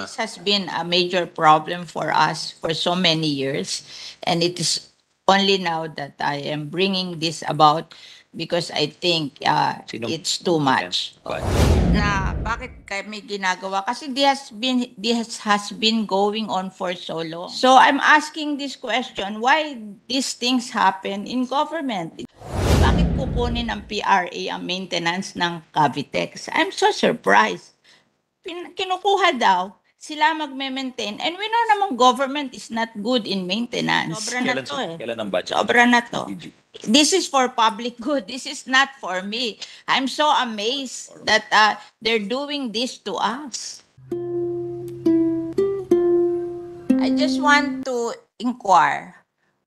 this has been a major problem for us for so many years, and it is only now that I am bringing this about because I think it's too much. Na bakit kami ginagawa? Kasi this has been going on for so long. So I'm asking this question, why these things happen in government? Bakit kukunin ng PRA ang maintenance ng Cavitex? I'm so surprised. Kinukuha daw, sila magme-maintain. And we know naman government is not good in maintenance. Sobra na to eh. Kailan ang budget? Sobra na to. This is for public good. This is not for me. I'm so amazed that they're doing this to us. I just want to inquire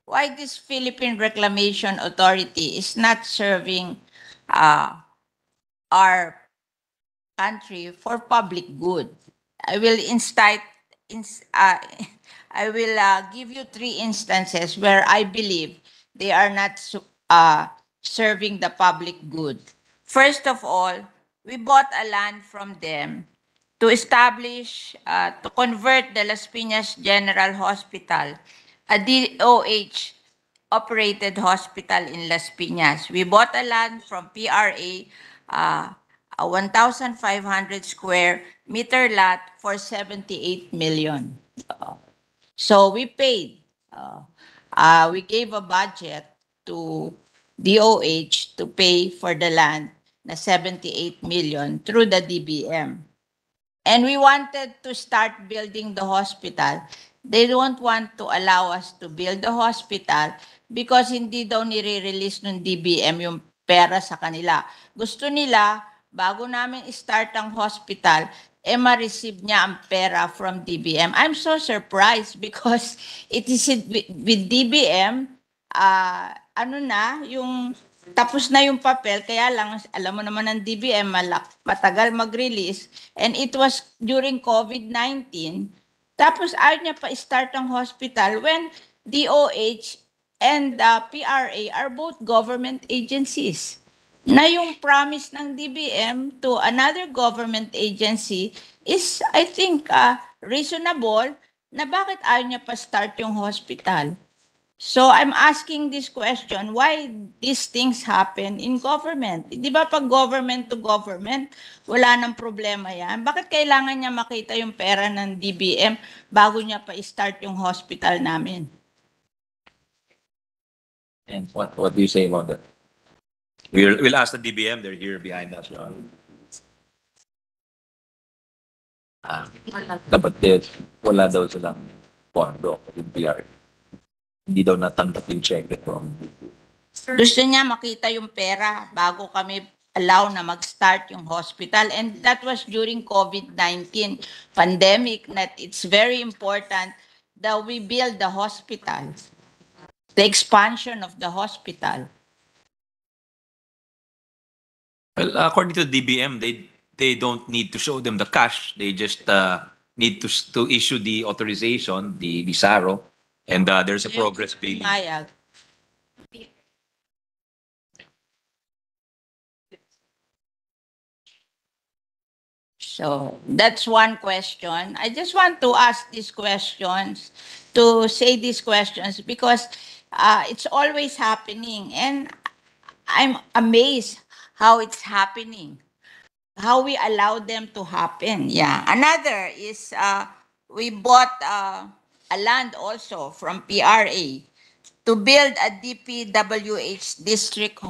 why this Philippine Reclamation Authority is not serving our country for public good. I will give you 3 instances where I believe they are not serving the public good. First of all, we bought a land from them to establish, to convert the Las Piñas General Hospital, a DOH operated hospital in Las Piñas. We bought a land from PRA, a 1,500 square meter lot for 78 million. So we paid. We gave a budget to DOH to pay for the land na 78 million through the DBM. And we wanted to start building the hospital. They don't want to allow us to build the hospital because hindi daw nire-release ng DBM yung pera sa kanila. Gusto nila, bago namin start ang hospital, ma-receive niya ang pera from DBM. I'm so surprised because it is with DBM, tapos na yung papel, kaya lang, alam mo naman ng DBM, matagal mag-release, and it was during COVID-19, tapos ayaw niya pa start ang hospital when DOH and PRA are both government agencies. Na yung promise ng DBM to another government agency is, I think, reasonable na bakit ayaw niya pa start yung hospital. So I'm asking this question, why these things happen in government? Di ba pag government to government, wala nang problema yan? Bakit kailangan niya makita yung pera ng DBM bago niya pa start yung hospital namin? And what do you say about that? We'll ask the DBM, they're here behind us. Dapat wala daw silang pondo with PR. Hindi daw natanggap yung check ito. Gusto niya makita yung pera bago kami allow na mag-start yung hospital. And that was during COVID-19 pandemic, that it's very important that we build the hospital, the expansion of the hospital. Well, according to the DBM, they don't need to show them the cash. They just need to issue the authorization, the SARO, and there's a progress billing. So that's one question. I just want to ask these questions, to say these questions, because it's always happening, and I'm amazed how it's happening, how we allow them to happen. Yeah. Another is we bought a land also from PRA to build a DPWH district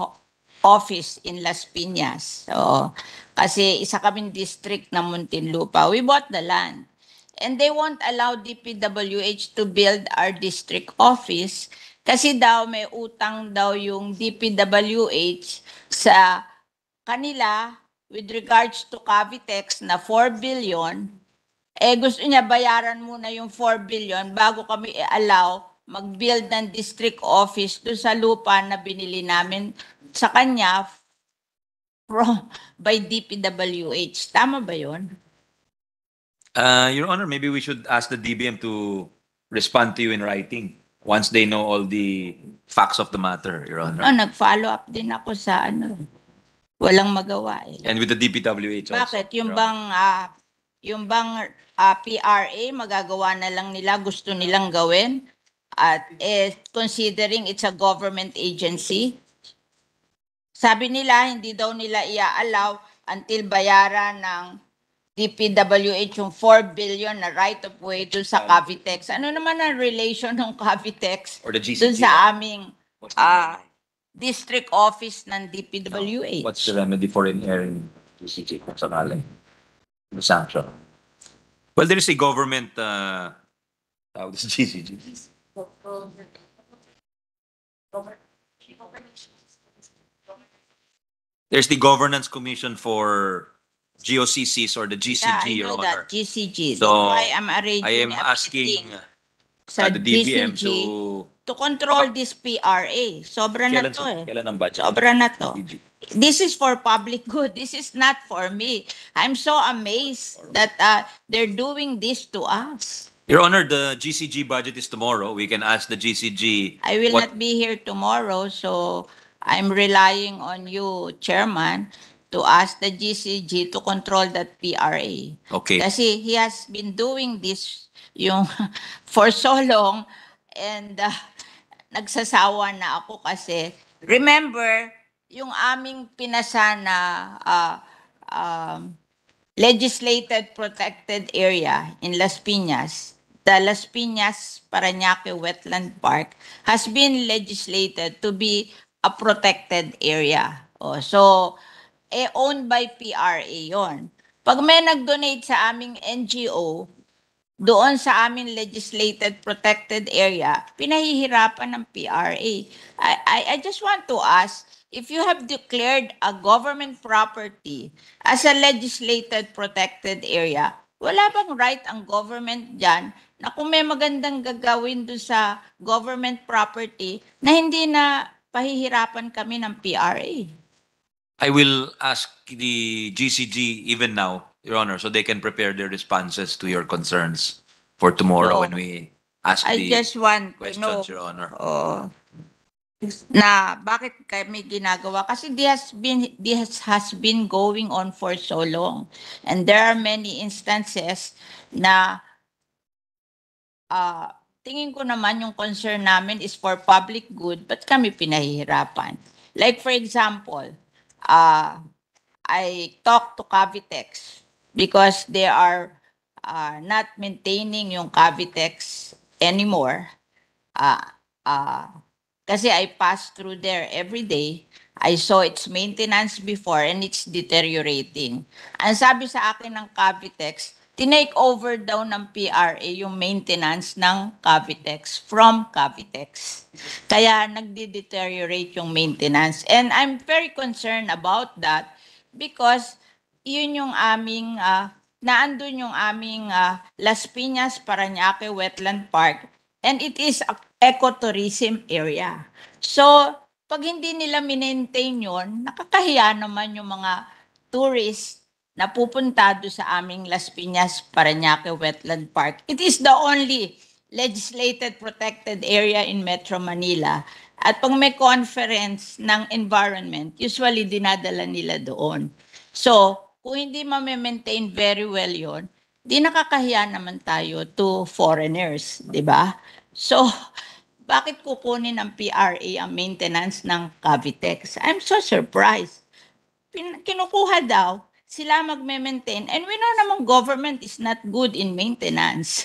office in Las Piñas. So, kasi isa kaming district na Muntinlupa. We bought the land. And they won't allow DPWH to build our district office kasi daw may utang daw yung DPWH sa kanila with regards to Cavitex na 4 billion, gusto niya bayaran muna yung 4 billion bago kami i-allow mag-build ng district office doon sa lupa na binili namin sa kanya by DPWH. Tama ba yun? Your Honor, maybe we should ask the DBM to respond to you in writing once they know all the facts of the matter, Your Honor. Nag-follow up din ako sa walang magawa eh. And with the DPWH also. Bakit? Yung Your Honor. bang yung bang PRA, magagawa na lang nila, gusto nilang gawin, at considering it's a government agency. Sabi nila, hindi daw nila i-allow until bayaran ng DPWH yung 4 billion na right of way dun sa Cavitex. Ano naman ang relation ng Cavitex Or the dun GCG? sa aming What's the, district office ng DPWH? what's the remedy for inhering GCG kung sakali? The sanction. Well, there is a government, this GCG. There's the Governance Commission for GOCCs or the GCG, Yeah, I Your know Honor. that, GCG. So, That's why I'm arranging I am a asking meeting sa the DBM GCG to control this PRA. Sobra na to eh. kailan ang budget? Sobra na to. This is for public good. This is not for me. I'm so amazed that they're doing this to us. Your Honor, the GCG budget is tomorrow. We can ask the GCG. I will what- not be here tomorrow, so I'm relying on you, Chairman, to ask the GCG to control that PRA. Okay. Kasi he has been doing this yung for so long and nagsasawa na ako kasi remember yung aming pinasa na legislated protected area in Las Piñas, the Las Piñas Parañaque Wetland Park has been legislated to be a protected area. So owned by PRA yon. Pag may nag-donate sa aming NGO, doon sa amin legislated protected area, pinahihirapan ng PRA. I just want to ask, if you have declared a government property as a legislated protected area, wala bang right ang government dyan na kung may magandang gagawin doon sa government property na hindi na pahihirapan kami ng PRA? I will ask the GCG even now, Your Honor, so they can prepare their responses to your concerns for tomorrow So, when we ask I the just want to know questions, Your Honor. na bakit kami ginagawa kasi this has been going on for so long, and there are many instances na tingin ko naman yung concern namin is for public good, but kami pinahihirapan. Like for example, I talked to Cavitex because they are not maintaining yung Cavitex anymore. Kasi I pass through there every day. I saw its maintenance before and it's deteriorating. Ang sabi sa akin ng Cavitex, tinake over daw ng PRA yung maintenance ng Cavitex from Cavitex. Kaya nagde-deteriorate yung maintenance. And I'm very concerned about that because yun yung aming, naandun yung aming Las Piñas Parañaque Wetland Park, and it is a ecotourism area. So, pag hindi nila minentain yun, nakakahiya naman yung mga tourists na pupunta doon sa aming Las Piñas Parañaque Wetland Park. It is the only legislated protected area in Metro Manila. At pag may conference ng environment, usually dinadala nila doon. So, kung hindi ma-maintain very well yon, di nakakahiya naman tayo to foreigners, di ba? So, bakit kukunin ng PRA ang maintenance ng Cavitex? I'm so surprised. Kinukuha daw, sila magme-maintain. And we know naman government is not good in maintenance.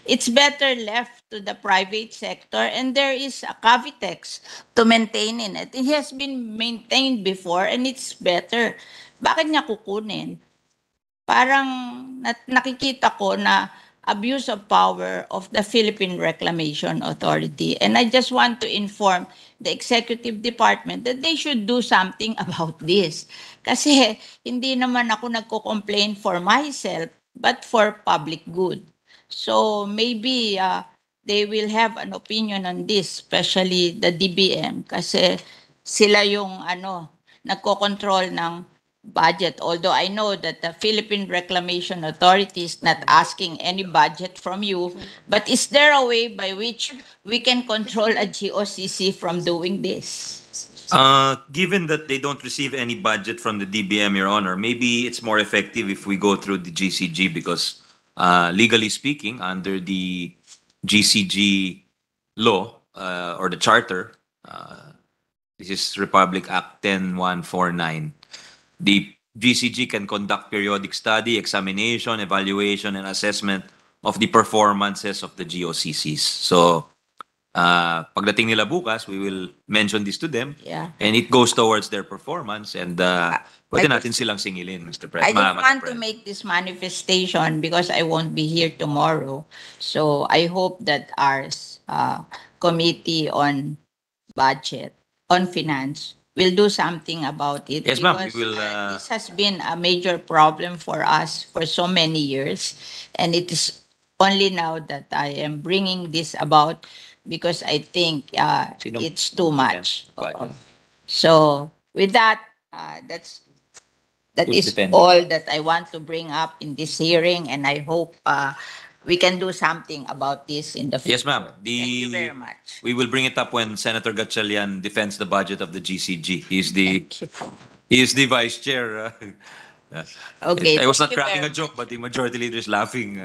It's better left to the private sector, and there is a Cavitex to maintain in it. It has been maintained before and it's better. Bakit niya kukunin? Parang nakikita ko na abuse of power of the Philippine Reclamation Authority. And I just want to inform the executive department that they should do something about this. Kasi hindi naman ako nagko-complain for myself, but for public good. So maybe they will have an opinion on this, especially the DBM, kasi sila yung nagko-control ng budget. Although I know that the Philippine Reclamation Authority is not asking any budget from you, but is there a way by which we can control a GOCC from doing this? Given that they don't receive any budget from the DBM, Your Honor, maybe it's more effective if we go through the GCG because legally speaking, under the GCG law or the charter, this is Republic Act 10149. The GCG can conduct periodic study, examination, evaluation, and assessment of the performances of the GOCCs. So, pagdating nila bukas, we will mention this to them. Yeah. And it goes towards their performance and pwede I natin silang singilin, Mr. I President. just want to make this manifestation because I won't be here tomorrow. So I hope that our committee on budget, on finance, will do something about it. Yes, ma'am. We because, will, this has been a major problem for us for so many years. And it is only now that I am bringing this about because I think Sino? it's too much. Right. So with that, that Who's is defending? all that I want to bring up in this hearing, and I hope we can do something about this in the future. Yes, ma'am. Thank you very much. We will bring it up when Senator Gatchalian defends the budget of the GCG. He's the vice chair. Okay, I was not thank you cracking very a joke, but the majority leader is laughing.